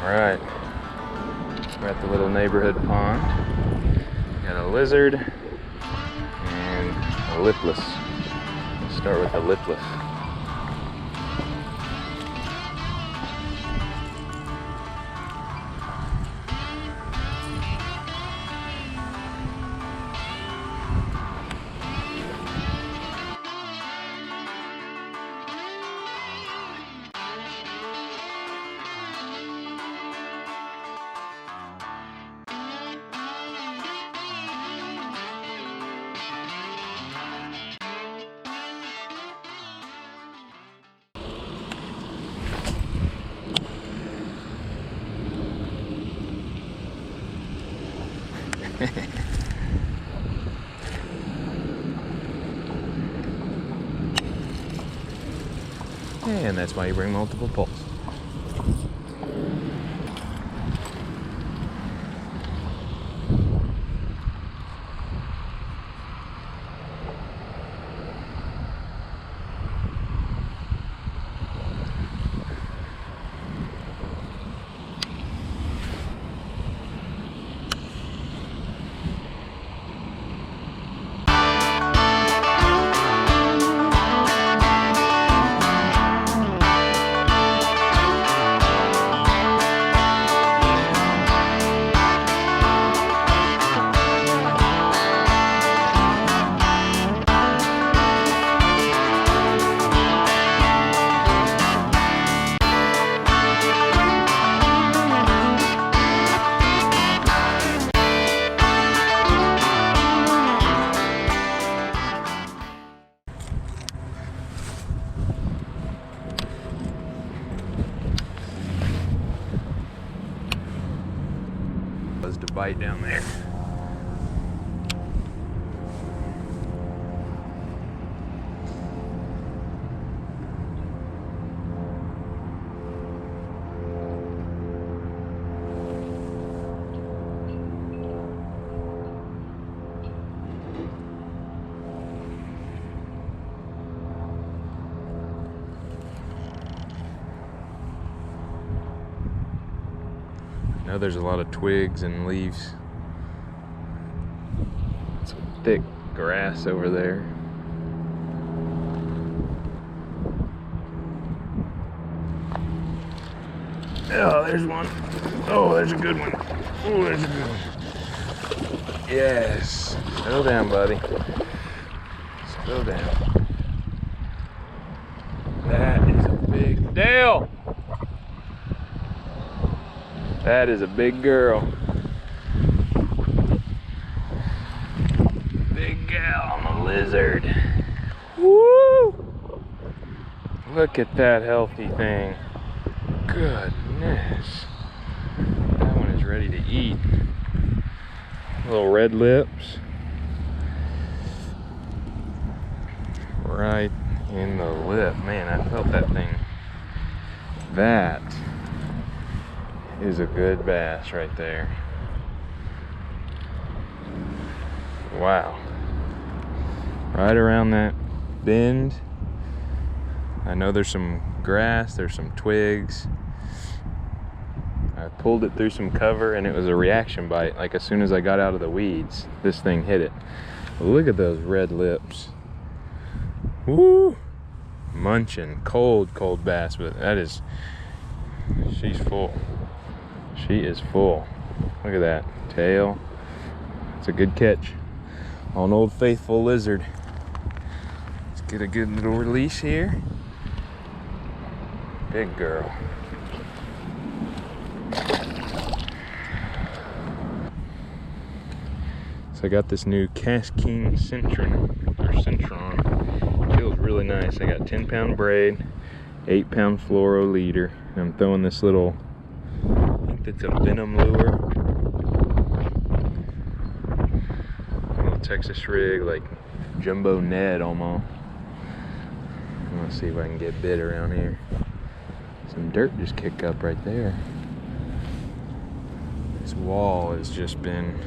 Alright, we're at the little neighborhood pond. Got a lizard and a lipless. Let's start with the lipless. And that's why you bring multiple poles. To bite down there. I know there's a lot of twigs and leaves. Some thick grass over there. Oh, there's one. Oh, there's a good one. Oh, there's a good one. Yes. Settle down, buddy. Settle down. That is a big Dale. That is a big girl. Big gal on a lizard. Woo! Look at that healthy thing. Goodness. That one is ready to eat. Little red lips. Right in the lip. Man, I felt that thing. That is a good bass right there. Wow. Right around that bend. I know there's some grass, there's some twigs. I pulled it through some cover and it was a reaction bite. Like as soon as I got out of the weeds, this thing hit it. Look at those red lips. Woo! Munching, cold bass, but that is, she's full. She is full. Look at that tail. It's a good catch on Old Faithful lizard. Let's get a good little release here. Big girl. So I got this new Casking Centron. Feels really nice. I got 10-pound braid, 8-pound fluoro leader. And I'm throwing this little, it's a venom lure. A little Texas rig, like jumbo Ned almost. Let's see if I can get bit around here. Some dirt just kicked up right there. This wall has just been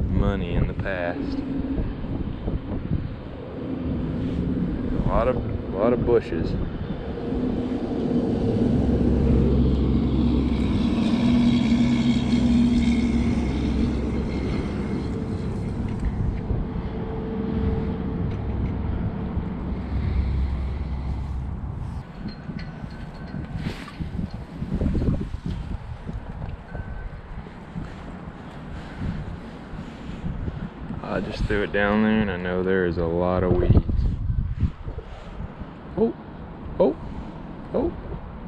money in the past. A lot of bushes. just threw it down there, and I know there is a lot of weeds. Oh, oh, oh,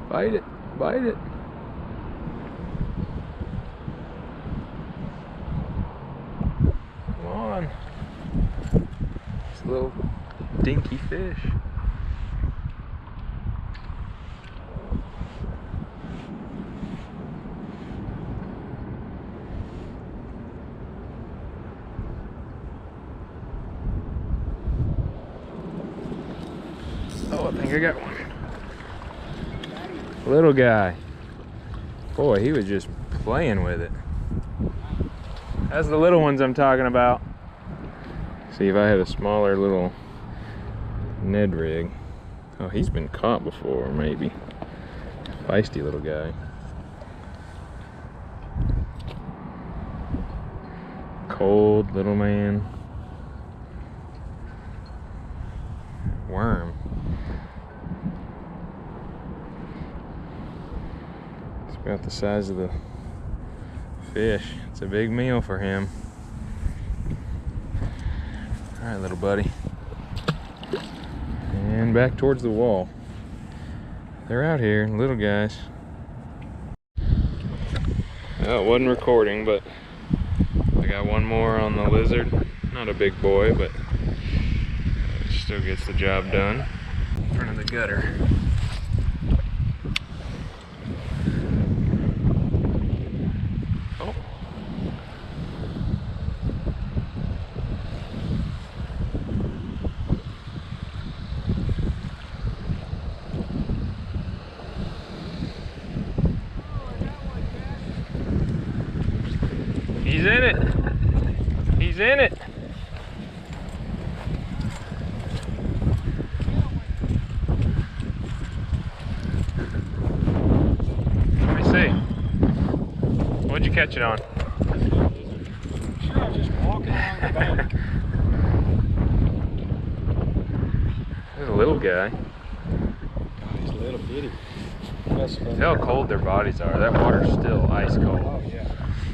bite it, bite it. Come on. It's a little dinky fish. Oh, I think I got one. Little guy. Boy, he was just playing with it. That's the little ones I'm talking about. See if I had a smaller little Ned rig. Oh, he's been caught before, maybe. Feisty little guy. Cold little man. Worm. It's about the size of the fish. It's a big meal for him. All right, little buddy. And back towards the wall. They're out here, little guys. Oh, it wasn't recording, but I got one more on the lizard. Not a big boy, but still gets the job done. In front of the gutter. Oh. He's in it. He's in it. What'd you catch it on? Sure, I was just walking along the bank. There's a little guy. He's a little bitty. See how cold their bodies are. That water's still ice cold. Oh, yeah.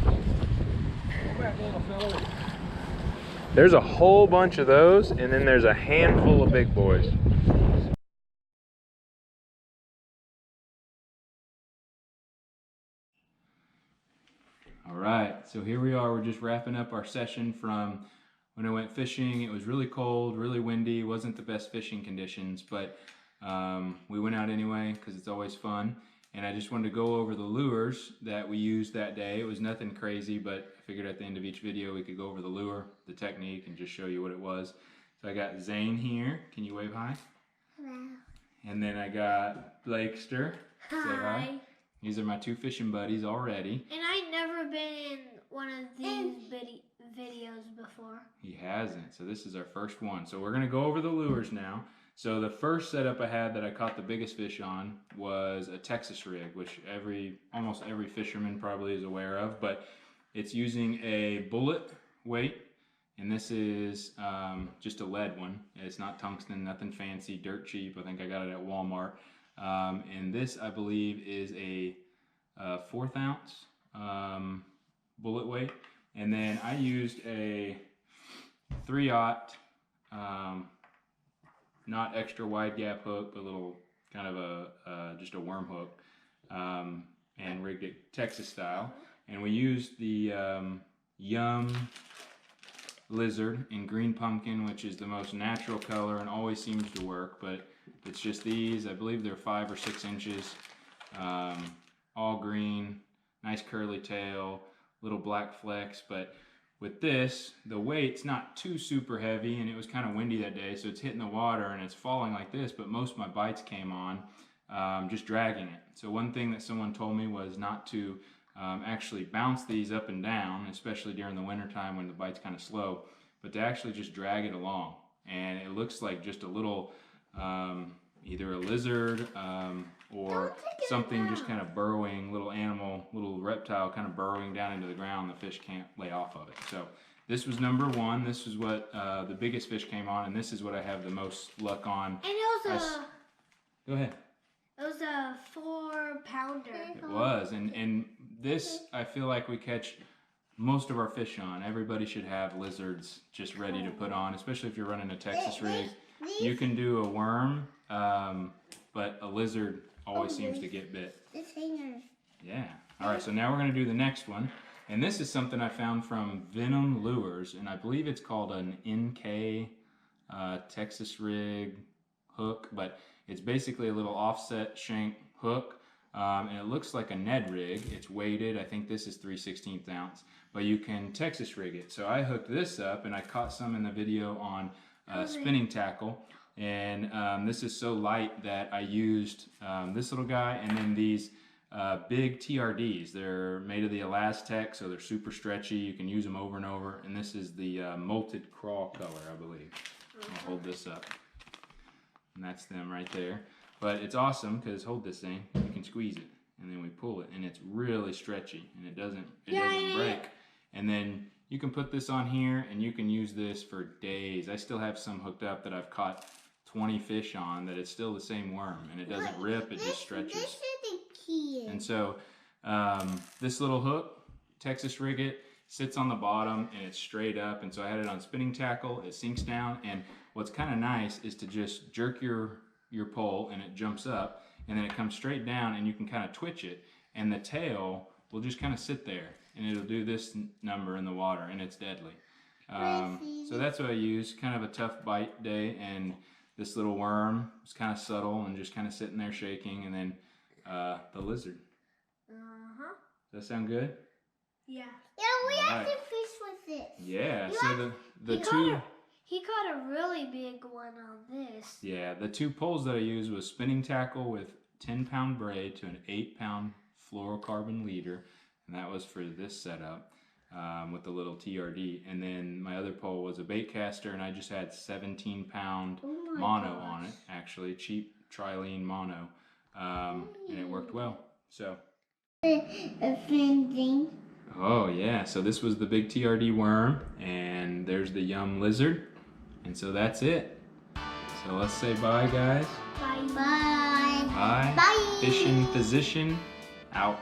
Come back, little fella. There's a whole bunch of those, and then there's a handful of big boys. All right, so here we are. We're just wrapping up our session from when I went fishing. It was really cold, really windy. It wasn't the best fishing conditions, but we went out anyway because it's always fun. And I just wanted to go over the lures that we used that day. It was nothing crazy, but I figured at the end of each video we could go over the lure, the technique, and just show you what it was. So I got Zane here. Can you wave hi? Hello. And then I got Blakester. Hi. Say hi. These are my two fishing buddies already. And I've never been in one of these videos before. He hasn't, so this is our first one. So we're gonna go over the lures now. So the first setup I had that I caught the biggest fish on was a Texas rig, which almost every fisherman probably is aware of, but it's using a bullet weight, and this is just a lead one. It's not tungsten, nothing fancy, dirt cheap. I think I got it at Walmart. And this, I believe, is a 1/4 ounce bullet weight. And then I used a 3/0, not extra wide gap hook, but a little kind of just a worm hook, and rigged it Texas style. And we used the Yum Lizard in green pumpkin, which is the most natural color and always seems to work, but it's just these. I believe they're 5 or 6 inches, all green, nice curly tail, little black flecks. But with this, the weight's not too super heavy, and it was kind of windy that day, so it's hitting the water and it's falling like this, but most of my bites came on just dragging it. So one thing that someone told me was not to actually bounce these up and down, especially during the winter time when the bite's kind of slow, but to actually just drag it along. And it looks like just a little either a lizard or something just kind of burrowing, little animal, little reptile kind of burrowing down into the ground. The fish can't lay off of it. So this was number one. This is what the biggest fish came on, and this is what I have the most luck on. And it was Go ahead. It was a 4-pounder. It was, and this I feel like we catch most of our fish on. Everybody should have lizards just ready to put on, especially if you're running a Texas rig. You can do a worm, but a lizard always seems to get bit. This hanger. Yeah. All right, so now we're going to do the next one. And this is something I found from Venom Lures, and I believe it's called an NK Texas rig hook, but it's basically a little offset shank hook, and it looks like a Ned rig. It's weighted. I think this is 3/16 ounce, but you can Texas rig it. So I hooked this up, and I caught some in the video on spinning tackle, and this is so light that I used this little guy, and then these big TRDs. They're made of the Elastec, so they're super stretchy. You can use them over and over, and this is the Molted Crawl color, I believe. I'll hold this up, and that's them right there. But it's awesome because hold this thing, you can squeeze it, and then we pull it, and it's really stretchy, and it doesn't break. And then you can put this on here, and you can use this for days. I still have some hooked up that I've caught 20 fish on that it's still the same worm, and it doesn't rip, it just stretches. This is the key. And so this little hook, Texas rig it, sits on the bottom and it's straight up, and so I had it on spinning tackle. It sinks down, and what's kind of nice is to just jerk your pole and it jumps up, and then it comes straight down, and you can kind of twitch it, and the tail will just kind of sit there, and it'll do this number in the water, and it's deadly. So that's what I use. Kind of a tough bite day, and this little worm was kind of subtle and just kind of sitting there shaking, and then the lizard. Does that sound good? Yeah. Yeah, we have to fish with it. Yeah, so the two... He caught a really big one on this. Yeah, the two poles that I used was spinning tackle with 10-pound braid to an 8-pound fluorocarbon leader, and that was for this setup with the little TRD. And then my other pole was a bait caster, and I just had 17-pound mono on it, actually, cheap trilene mono, and it worked well. So. Oh yeah, so this was the big TRD worm, and there's the Yum lizard, and so that's it. So let's say bye, guys. Bye. Bye. Bye. Bye. FishinFysician out.